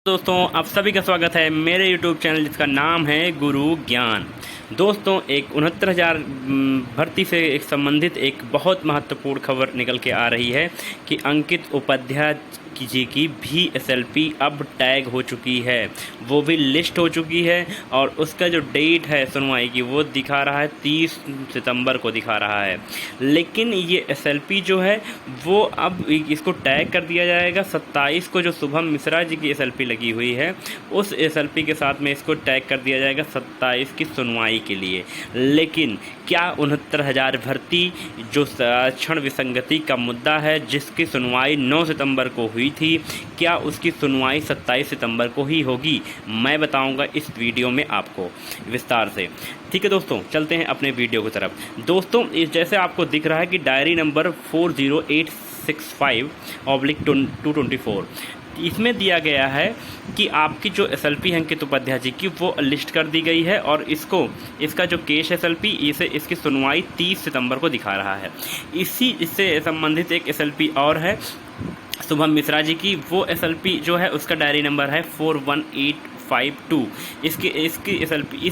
दोस्तों आप सभी का स्वागत है मेरे YouTube चैनल जिसका नाम है गुरु ज्ञान। दोस्तों एक 69,000 भर्ती से एक संबंधित एक बहुत महत्वपूर्ण खबर निकल के आ रही है कि अंकित उपाध्याय जी की भी SLP अब टैग हो चुकी है, वो भी लिस्ट हो चुकी है और उसका जो डेट है सुनवाई की वो दिखा रहा है 30 सितंबर को दिखा रहा है। लेकिन ये SLP जो है वो अब इसको टैग कर दिया जाएगा 27 को, जो शुभम मिश्रा जी की SLP लगी हुई है उस SLP के साथ में इसको टैग कर दिया जाएगा 27 की सुनवाई के लिए। लेकिन क्या 69,000 भर्ती जो क्षण विसंगति का मुद्दा है जिसकी सुनवाई 9 सितंबर को हुई थी, क्या उसकी सुनवाई 27 सितंबर को ही होगी? मैं बताऊंगा इस वीडियो में आपको विस्तार से। ठीक है दोस्तों, चलते हैं अपने वीडियो की तरफ। दोस्तों जैसे आपको दिख रहा है कि डायरी नंबर 40865/224 इसमें दिया गया है कि आपकी जो SLP है अंकित उपाध्याय जी की वो लिस्ट कर दी गई है और इसका जो केस SLP इसकी सुनवाई 30 सितंबर को दिखा रहा है। इससे संबंधित एक SLP और है शुभम मिश्रा जी की, वो SLP जो है उसका डायरी नंबर है 41852। इस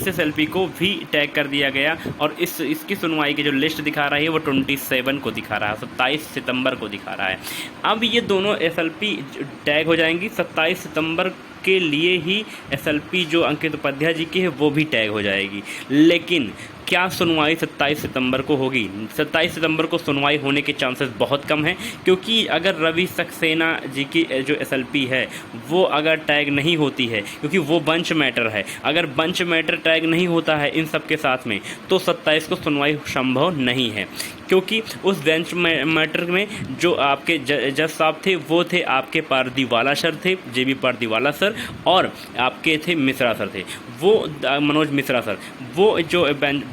SLP को भी टैग कर दिया गया और इसकी सुनवाई की जो लिस्ट दिखा रही है वो 27 को दिखा रहा है, 27 सितंबर को दिखा रहा है। अब ये दोनों SLP टैग हो जाएंगी 27 सितंबर के लिए ही SLP जो अंकित उपाध्याय जी की है वो भी टैग हो जाएगी। लेकिन क्या सुनवाई 27 सितंबर को होगी? 27 सितंबर को सुनवाई होने के चांसेस बहुत कम हैं, क्योंकि अगर रवि सक्सेना जी की जो SLP है वो अगर टैग नहीं होती है, क्योंकि वो बंच मैटर है, अगर बंच मैटर टैग नहीं होता है इन सब के साथ में तो 27 को सुनवाई संभव नहीं है। क्योंकि उस बेंच मैटर में जो आपके जज साहब थे वो थे आपके पारदीवाला सर थे, JB पारदीवाला सर, और आपके थे मिश्रा सर थे, वो मनोज मिश्रा सर। वो जो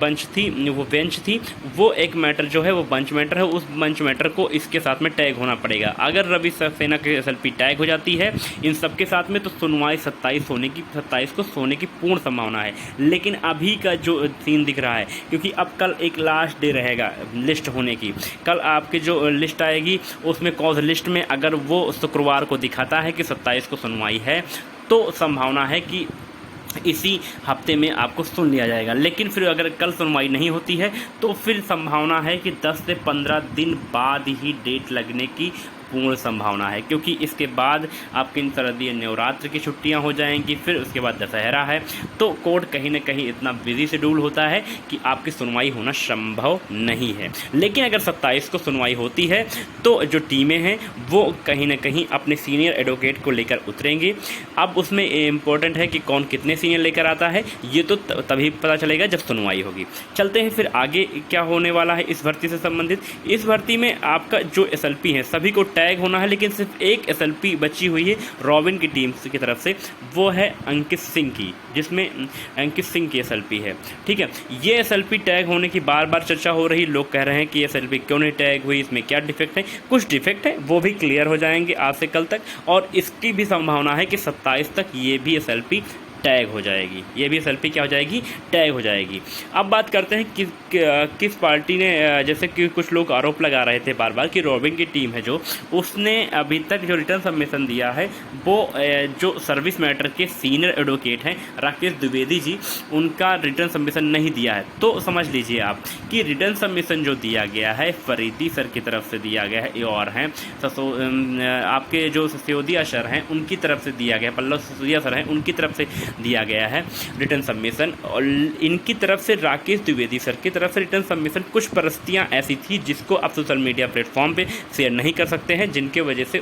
बेंच थी वो एक मैटर जो है वो बंच मैटर है, उस बंच मैटर को इसके साथ में टैग होना पड़ेगा। अगर रवि सक्सेना के SLP टैग हो जाती है इन सब के साथ में तो सुनवाई 27 को होने की पूर्ण संभावना है। लेकिन अभी का जो सीन दिख रहा है, क्योंकि अब कल एक लास्ट डे रहेगा लिस्ट होने की, कल आपकी जो लिस्ट आएगी उसमें कॉज लिस्ट में अगर वो शुक्रवार को दिखाता है कि 27 को सुनवाई है तो संभावना है कि इसी हफ्ते में आपको सुन लिया जाएगा। लेकिन फिर अगर कल सुनवाई नहीं होती है तो फिर संभावना है कि 10 से 15 दिन बाद ही डेट लगने की पूर्ण संभावना है, क्योंकि इसके बाद आपकी शारदीय नवरात्र की छुट्टियां हो जाएंगी, फिर उसके बाद दशहरा है, तो कोर्ट कहीं ना कहीं इतना बिजी शेड्यूल होता है कि आपकी सुनवाई होना संभव नहीं है। लेकिन अगर 27 को सुनवाई होती है तो जो टीमें हैं वो कहीं ना कहीं अपने सीनियर एडवोकेट को लेकर उतरेंगी। अब उसमें इम्पोर्टेंट है कि कौन कितने सीनियर लेकर आता है, ये तो तभी पता चलेगा जब सुनवाई होगी। चलते हैं फिर आगे क्या होने वाला है इस भर्ती से संबंधित। इस भर्ती में आपका जो SLP है सभी को टैग होना है, लेकिन सिर्फ एक SLP बची हुई है रॉबिन की टीम की तरफ से, वो है अंकित सिंह की, जिसमें अंकित सिंह की SLP है। ठीक है, ये SLP टैग होने की बार बार चर्चा हो रही, लोग कह रहे हैं कि SLP क्यों नहीं टैग हुई, इसमें क्या डिफेक्ट है। कुछ डिफेक्ट है वो भी क्लियर हो जाएंगे आज से कल तक, और इसकी भी संभावना है कि 27 तक ये भी SLP टैग हो जाएगी, ये भी SLP क्या हो जाएगी, टैग हो जाएगी। अब बात करते हैं किस पार्टी ने, जैसे कि कुछ लोग आरोप लगा रहे थे बार बार कि रॉबिन की टीम है जो, उसने अभी तक जो रिटर्न सबमिशन दिया है वो जो सर्विस मैटर के सीनियर एडवोकेट हैं राकेश द्विवेदी जी, उनका रिटर्न सबमिशन नहीं दिया है। तो समझ लीजिए आप कि रिटर्न सबमिशन जो दिया गया है फरीदी सर की तरफ से दिया गया है, और हैं आपके जो सिसोदिया सर हैं उनकी तरफ से दिया गया, पल्लव सिसोदिया सर हैं उनकी तरफ से दिया गया है रिटर्न सबमिशन, और इनकी तरफ से राकेश द्विवेदी सर की तरफ से रिटर्न सबमिशन कुछ परिस्थितियां ऐसी थी जिसको आप सोशल मीडिया प्लेटफॉर्म पे शेयर नहीं कर सकते हैं, जिनके वजह से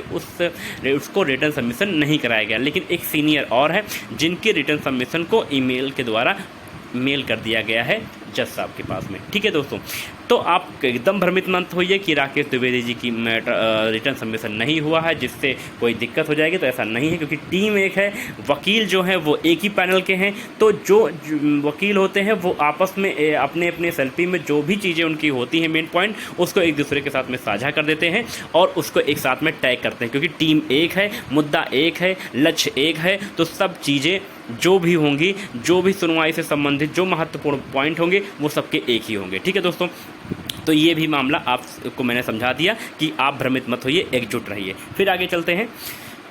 उसको रिटर्न सबमिशन नहीं कराया गया। लेकिन एक सीनियर और है जिनके रिटर्न सबमिशन को ईमेल के द्वारा मेल कर दिया गया है जज साहब के पास में। ठीक है दोस्तों, तो आप एकदम भ्रमित मत होइए कि राकेश द्विवेदी जी की रिटर्न सबमिशन नहीं हुआ है जिससे कोई दिक्कत हो जाएगी, तो ऐसा नहीं है, क्योंकि टीम एक है, वकील जो है वो एक ही पैनल के हैं, तो जो वकील होते हैं वो आपस में अपने अपने SLP में जो भी चीज़ें उनकी होती हैं मेन पॉइंट उसको एक दूसरे के साथ में साझा कर देते हैं और उसको एक साथ में टैग करते हैं, क्योंकि टीम एक है, मुद्दा एक है, लक्ष्य एक है, तो सब चीज़ें जो भी होंगी, जो भी सुनवाई से संबंधित जो महत्वपूर्ण पॉइंट होंगे वो सबके एक ही होंगे। ठीक है दोस्तों, तो ये भी मामला आपको मैंने समझा दिया कि आप भ्रमित मत होइए, एकजुट रहिए। फिर आगे चलते हैं।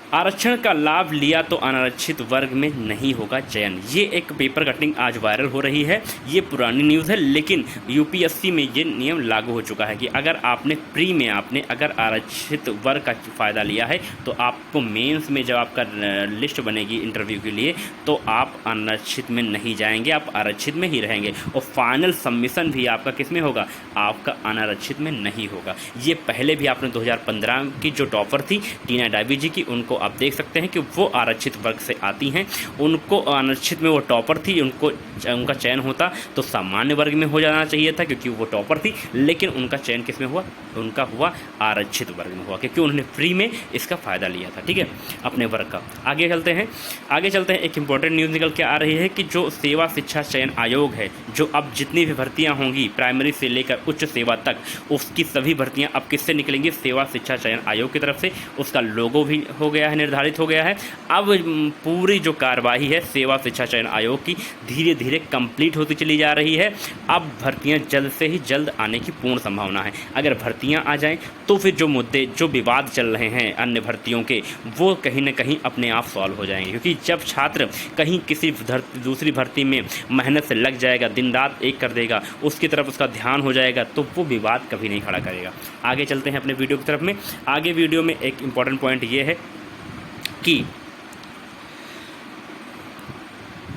आरक्षण का लाभ लिया तो अनारक्षित वर्ग में नहीं होगा चयन। ये एक पेपर कटिंग आज वायरल हो रही है। ये पुरानी न्यूज़ है, लेकिन यूपीएससी में ये नियम लागू हो चुका है कि अगर आपने प्री में आपने अगर आरक्षित वर्ग का फ़ायदा लिया है तो आपको मेंस में जब आपका लिस्ट बनेगी इंटरव्यू के लिए तो आप अनारक्षित में नहीं जाएंगे, आप आरक्षित में ही रहेंगे और फाइनल सबमिशन भी आपका किस में होगा, आपका अनारक्षित में नहीं होगा। ये पहले भी आपने 2015 की जो टॉपर थी टीना डाबी जी की, उनको आप देख सकते हैं कि वो आरक्षित वर्ग से आती हैं। उनको आरक्षित में वो टॉपर थी, उनका चयन होता तो सामान्य वर्ग में हो जाना चाहिए था क्योंकि वो टॉपर थी, लेकिन उनका चयन किस में हुआ, उनका हुआ आरक्षित वर्ग में हुआ क्योंकि उन्होंने फ्री में इसका फ़ायदा लिया था। ठीक है, अपने वर्ग का। आगे चलते हैं एक इंपॉर्टेंट न्यूज़ निकल के आ रही है कि जो सेवा शिक्षा चयन आयोग है, जो अब जितनी भी भर्तियाँ होंगी प्राइमरी से लेकर उच्च सेवा तक, उसकी सभी भर्तियाँ अब किससे निकलेंगी, सेवा शिक्षा चयन आयोग की तरफ से। उसका लोगो भी हो गया है, निर्धारित हो गया है। अब पूरी जो कार्यवाही है सेवा शिक्षा चयन आयोग की धीरे धीरे कंप्लीट होती चली जा रही है। अब भर्तियां जल्द से ही जल्द आने की पूर्ण संभावना है। अगर भर्तियां आ जाएं तो फिर जो मुद्दे, जो विवाद चल रहे हैं अन्य भर्तियों के, वो कहीं ना कहीं अपने आप सॉल्व हो जाएंगे क्योंकि जब छात्र कहीं किसी दूसरी भर्ती में मेहनत से लग जाएगा, दिन रात एक कर देगा, उसकी तरफ उसका ध्यान हो जाएगा तो वो विवाद कभी नहीं खड़ा करेगा। आगे चलते हैं अपने वीडियो की तरफ में। आगे वीडियो में एक इम्पॉर्टेंट पॉइंट ये है कि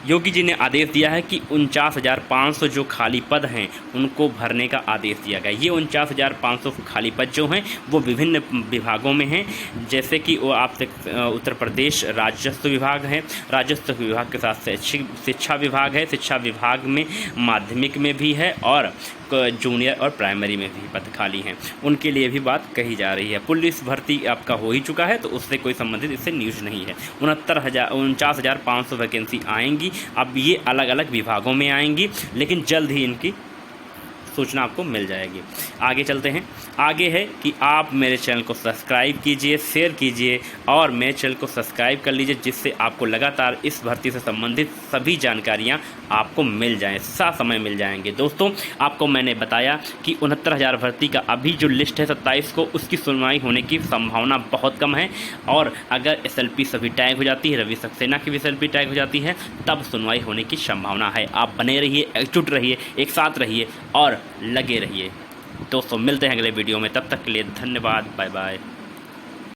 योगी जी ने आदेश दिया है कि 49,500 जो खाली पद हैं उनको भरने का आदेश दिया गया। ये 49,500 खाली पद जो हैं वो विभिन्न विभागों में हैं, जैसे कि वो आप उत्तर प्रदेश राजस्व विभाग है, राजस्व विभाग के साथ शिक्षा विभाग है, शिक्षा विभाग में माध्यमिक में भी है और जूनियर और प्राइमरी में भी पद खाली हैं, उनके लिए भी बात कही जा रही है। पुलिस भर्ती आपका हो ही चुका है तो उससे कोई संबंधित इससे न्यूज़ नहीं है। 49,500 वैकेंसी आएंगी। अब ये अलग अलग विभागों में आएंगी, लेकिन जल्द ही इनकी सूचना आपको मिल जाएगी। आगे चलते हैं। आगे है कि आप मेरे चैनल को सब्सक्राइब कीजिए, शेयर कीजिए और मेरे चैनल को सब्सक्राइब कर लीजिए, जिससे आपको लगातार इस भर्ती से संबंधित सभी जानकारियां आपको मिल जाएं, समय मिल जाएंगे। दोस्तों, आपको मैंने बताया कि 69,000 भर्ती का अभी जो लिस्ट है 27 को, उसकी सुनवाई होने की संभावना बहुत कम है और अगर SLP सभी टैग हो जाती है, रवि सक्सेना की भी SLP टैग हो जाती है, तब सुनवाई होने की संभावना है। आप बने रहिए, एकजुट रहिए, एक साथ रहिए और लगे रहिए। दोस्तों, मिलते हैं अगले वीडियो में, तब तक के लिए धन्यवाद, बाय बाय।